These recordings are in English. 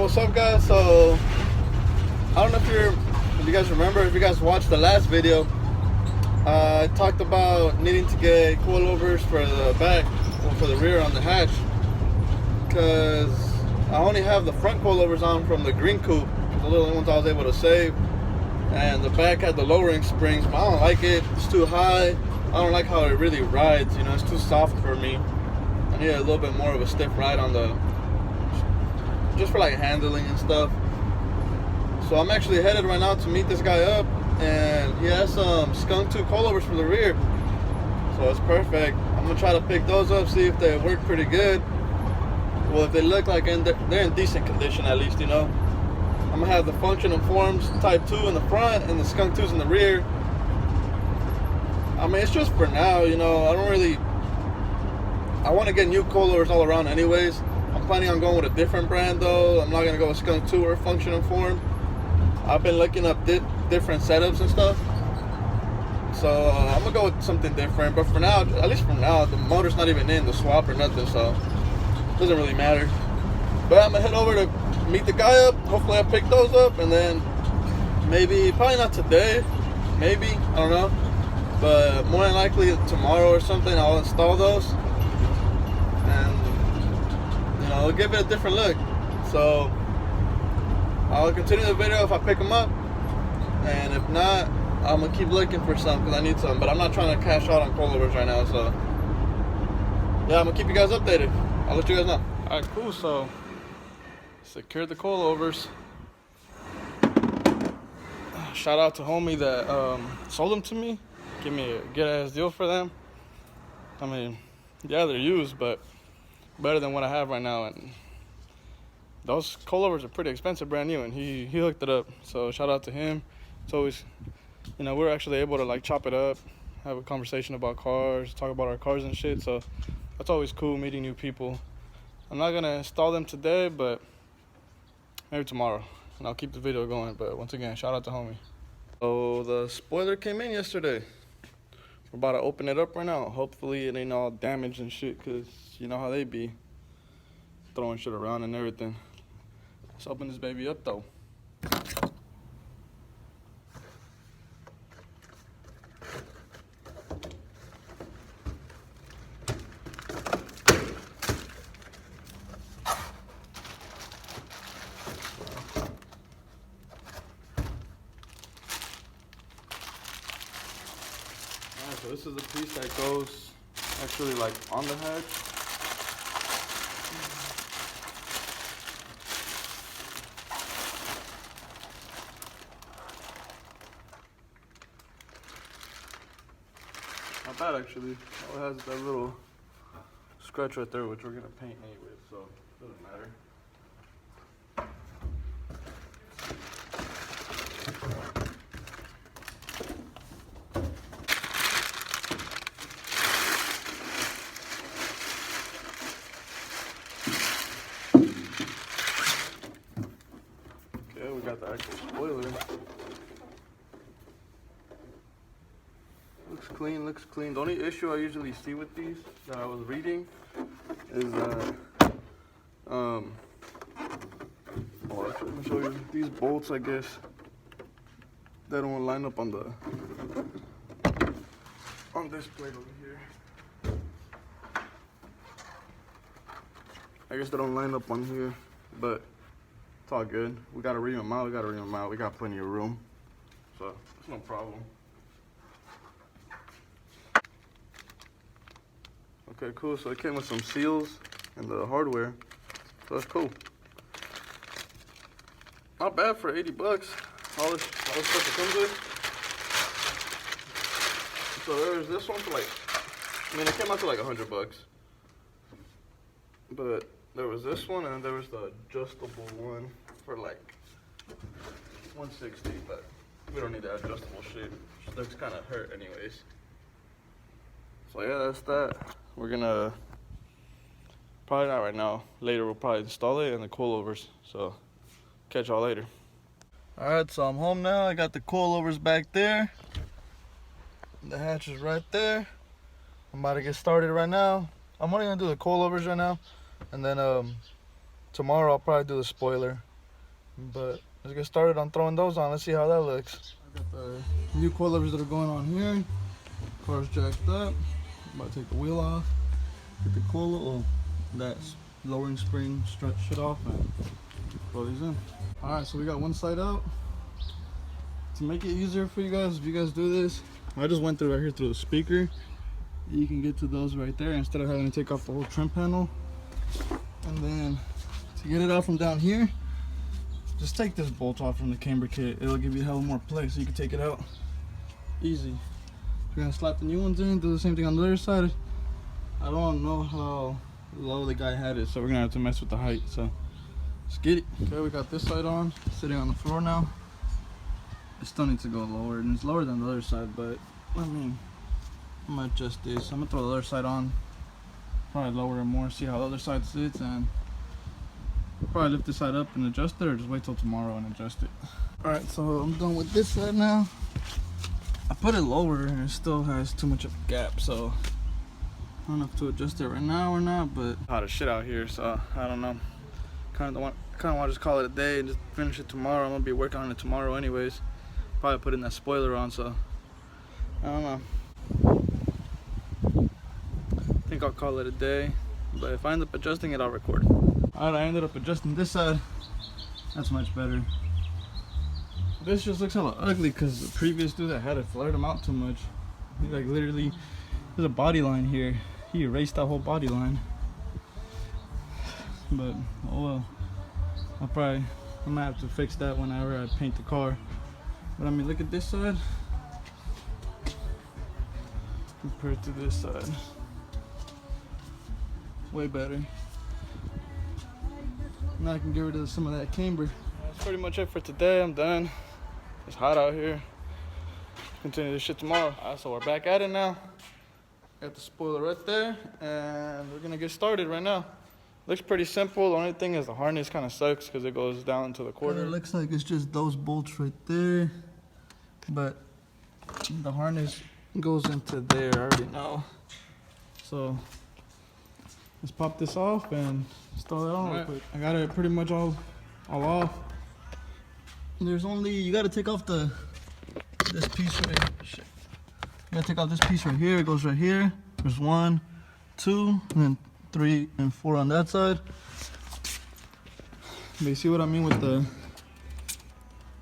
What's up, guys? So I don't know if you guys remember, if you guys watched the last video, I talked about needing to get coilovers for the back, or for the rear on the hatch, because I only have the front coilovers on from the green coupe, the little ones I was able to save, and the back had the lowering springs, but I don't like it. It's too high. I don't like how it really rides, you know, it's too soft for me. I need a little bit more of a stiff ride on the, just for like handling and stuff. So I'm actually headed right now to meet this guy up, and he has some Skunk2 Coilovers for the rear, so it's perfect. I'm gonna try to pick those up, see if they work pretty good. Well, if they look like they're in decent condition, at least, you know. I'm gonna have the function and forms type 2 in the front and the Skunk2s in the rear. I mean, it's just for now, you know. I want to get new coilovers all around anyways. I'm planning on going with a different brand though. I'm not going to go with Skunk2 or Function and Form. I've been looking up different setups and stuff. So I'm going to go with something different. But for now, at least for now, the motor's not even in the swap or nothing. So it doesn't really matter. But I'm going to head over to meet the guy up. Hopefully I pick those up. And then probably not today. Maybe. I don't know. But more than likely tomorrow or something, I'll install those. I'll give it a different look. So I'll continue the video if I pick them up, and if not, I'm gonna keep looking for some because I need some, but I'm not trying to cash out on coilovers right now. So yeah, I'm gonna keep you guys updated. I'll let you guys know. All right, cool. So secured the coilovers. Shout out to homie that sold them to me. Give me a good ass deal for them. I mean, yeah, they're used, but better than what I have right now. And those coilovers are pretty expensive, brand new, and he hooked it up. So shout out to him. It's always, you know, we're actually able to like chop it up, have a conversation about cars, talk about our cars and shit. So that's always cool, meeting new people. I'm not gonna install them today, but maybe tomorrow, and I'll keep the video going. But once again, shout out to homie. So the spoiler came in yesterday. We're about to open it up right now. Hopefully it ain't all damaged and shit, because you know how they be, throwing shit around and everything. Let's open this baby up though. So this is the piece that goes actually like on the hatch. Not bad actually. All it has is that little scratch right there, which we're gonna paint anyway, so it doesn't matter. We got the actual spoiler. Looks clean. The only issue I usually see with these that I was reading is that let me show you these bolts. I guess they don't line up on this plate over here. I guess they don't line up on here, but it's all good. We gotta ream them out. We got plenty of room, so it's no problem. Okay, cool. So it came with some seals and the hardware, so that's cool. Not bad for 80 bucks. All this stuff it comes with. So there's this one for like, I mean, it came out to like 100 bucks. But there was this one, and there was the adjustable one for like 160, but we don't need that adjustable shit. It looks kind of hurt anyways. So yeah, that's that. We're gonna, probably not right now, later we'll probably install it and the coilovers. So catch y'all later. Alright, so I'm home now. I got the coilovers back there. The hatch is right there. I'm about to get started right now. I'm only gonna do the coilovers right now, and then tomorrow I'll probably do the spoiler. But let's get started on throwing those on. Let's see how that looks. I got the new coilovers that are going on here. Car's jacked up. I'm about to take the wheel off. Get the coil, that lowering spring strut shit off, and throw these in. Alright, so we got one side out. To make it easier for you guys, if you guys do this, I just went through right here through the speaker. You can get to those right there instead of having to take off the whole trim panel. And then to get it out from down here, just take this bolt off from the camber kit. It'll give you a hell more play so you can take it out easy. We're gonna slap the new ones in, do the same thing on the other side. I don't know how low the guy had it, so we're gonna have to mess with the height. So let's get it. Okay, we got this side on, sitting on the floor now. It still needs to go lower, and it's lower than the other side, but I mean, I'm gonna adjust this. I'm gonna throw the other side on, probably lower it more, see how the other side sits, and probably lift this side up and adjust it, or just wait till tomorrow and adjust it. Alright, so I'm done with this side now. I put it lower and it still has too much of a gap, so I don't know if to adjust it right now or not, but hot as shit out here, so I don't know. Kind of want to just call it a day and just finish it tomorrow. I'm gonna be working on it tomorrow anyways. Probably putting that spoiler on, so I don't know. I think I'll call it a day, but if I end up adjusting it, I'll record. Alright, I ended up adjusting this side. That's much better. This just looks hella ugly because the previous dude that had it flared him out too much. He like literally, there's a body line here. He erased that whole body line. But oh well. I'm gonna have to fix that whenever I paint the car. But I mean, look at this side compared to this side. Way better. Now I can get rid of some of that camber. That's pretty much it for today. I'm done. It's hot out here. Continue this shit tomorrow. Alright, so we're back at it now. Got the spoiler right there, and we're gonna get started right now. Looks pretty simple. The only thing is the harness kind of sucks because it goes down to the quarter. It looks like it's just those bolts right there, but the harness goes into there. I already know. So let's pop this off and install it on real quick. I got it pretty much all off. There's only, you gotta take off this piece right here. Shit. You gotta take off this piece right here. It goes right here. There's 1, 2, and then 3 and 4 on that side. But you see what I mean with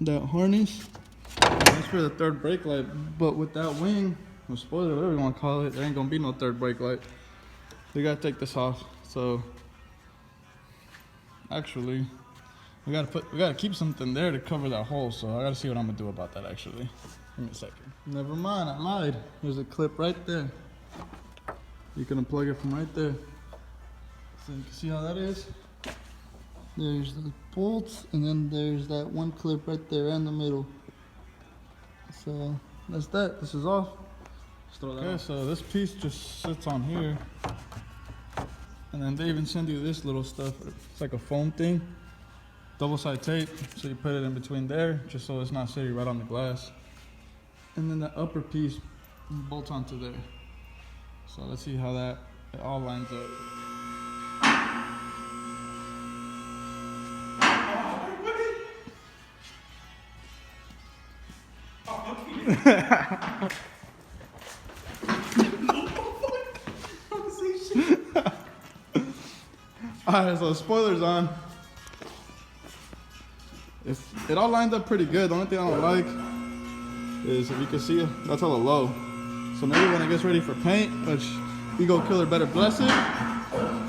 that harness? That's for the third brake light. But with that wing, or spoiler, whatever you want to call it, there ain't gonna be no third brake light. We gotta take this off. So actually, we gotta keep something there to cover that hole. So I gotta see what I'm gonna do about that. Actually, give me a second. Never mind, I lied. There's a clip right there. You can unplug it from right there. So you can see how that is. There's the bolts, and then there's that one clip right there in the middle. So that's that. This is off. Just throw that off. So this piece just sits on here, and then they even send you this little stuff. It's like a foam thing, double-side tape. So you put it in between there, just so it's not sitting right on the glass. And then the upper piece bolts onto there. So let's see how that it all lines up. Alright, so the spoiler's on. It all lined up pretty good. The only thing I don't like is, if you can see it, that's hella low. So maybe when it gets ready for paint, which Ego Killer better bless it,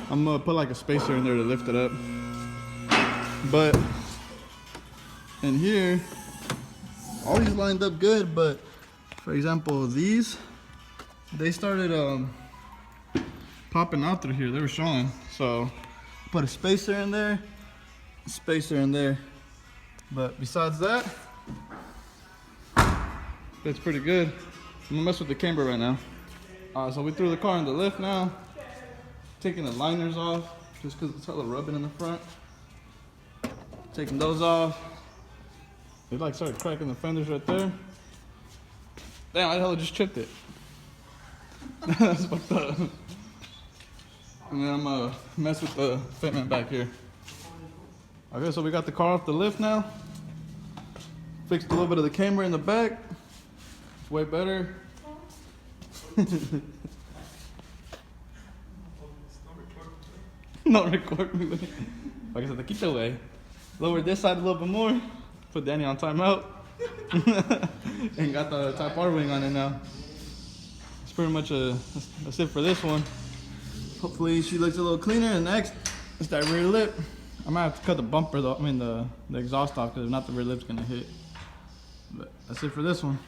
I'm gonna put like a spacer in there to lift it up. But in here, all these lined up good, but for example, these, they started popping out through here. They were showing. So put a spacer in there, But besides that, it's pretty good. I'm gonna mess with the camber right now. So we threw the car in the lift now. Taking the liners off, just because it's hella rubbing in the front. Taking those off. It like started cracking the fenders right there. Damn, I hella just chipped it. That's fucked up. And then I'm gonna mess with the fitment back here. Okay, so we got the car off the lift now. Fixed a little bit of the camber in the back. It's way better. No record me. Like I said, quita away. Lower this side a little bit more. Put Danny on timeout. And got the Type R wing on it now. It's pretty much that's it for this one. Hopefully she looks a little cleaner. And next is that rear lip. I might have to cut the bumper though. I mean the exhaust off, because if not the rear lip's gonna hit. But that's it for this one.